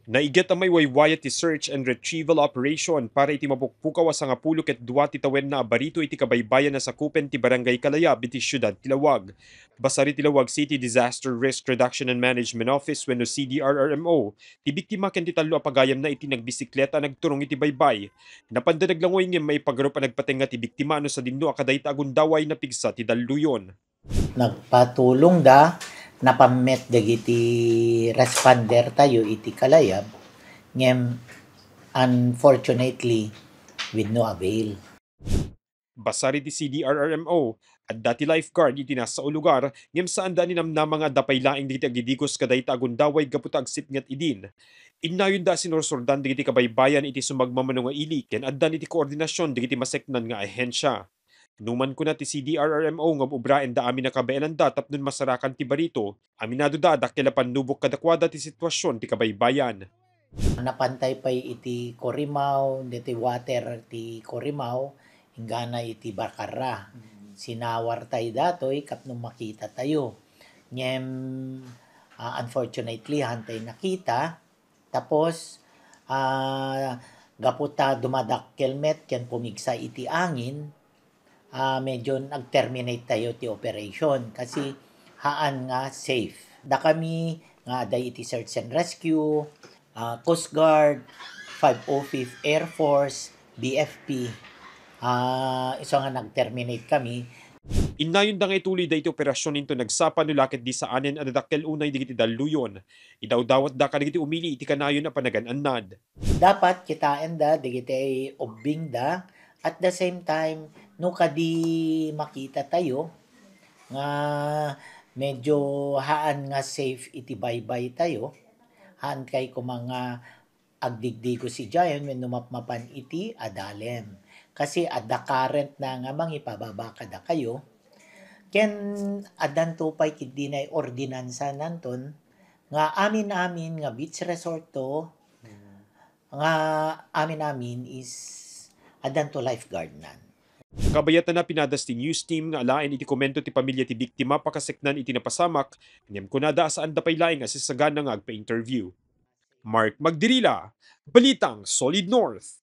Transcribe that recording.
Naiget ang may waywayat ti search and retrieval operation para iti mapukpukaw sa nga pulo ket dua ti tawen na abarito iti kabaybayan na sakupen ti barangay Kalayab iti syudad Tilawag. Basari Tilawag City Disaster Risk Reduction and Management Office wenno CDRRMO, ti biktima ken ti tallo a pagayam na iti nagbisikleta nagturong iti baybay. Napandanag langoy ngem may pagaro pa nagpatenga ti biktima no sa dinno a kadayta agundaway na pigsa ti dalluyon. Nagpatulong da napammet dagiti responder tayo iti Kalayab ngem unfortunately with no avail. Basari ti CDRRMO at dati lifeguard iti nasa lugar ngem saan da ninamna mga dapay laing digiti agdidikos kadayta agundaway gaputa agsipnget idin. Innayon da sinursurdan digiti kabaybayan iti sumagmamano nga ili ken addan iti koordinasyon digiti maseknan nga ahensya. Numan ko na ti CDRRMO nga ubraen da amin nakabaelan da tapnon masarakan ti barito, aminado da dakila panubok kadakwada ti sitwasyon ti kabaybayan. Napantay pay iti Corimao, diti water ti Corimao, hinggana iti Barkara. Sinawar tayo datoy kapno makita tayo. Ngem unfortunately hantay nakita tapos gaputa dumadakkelmet ken pumigsa iti angin, medyo nag-terminate tayo ti operation kasi haan nga safe. Da kami nga aday iti search and rescue, Coast Guard, 505th Air Force, BFP, iso nga nag-terminate kami. Innayon da nga ituloy da iti operasyon into nagsapa no lakit di saanen adadakkel unay digiti dalluyon. Idawdawat da ka digiti umili iti kanayon na panagan-annad. Dapat kitaan da digiti ubbing da at the same time no kadi makita tayo nga medyo haan nga safe iti baybay tayo. Haan kay ko mga agdigdigo si Giant when numapmapan iti adalem. Kasi adda current na nga mangipababa kada kayo. Ken adan tupay kidinay ordinansa nanton nga amin-amin nga beach resort to nga amin-amin is adan to lifeguard nan. Kabayatan na pinadas ti news team nga alaen iti komento ti pamilya ti biktima pakaseknan iti napasamak, ngem kunada saan dapay laing asisagana nga agpa-interview. Mark Magdirila, Balitang Solid North.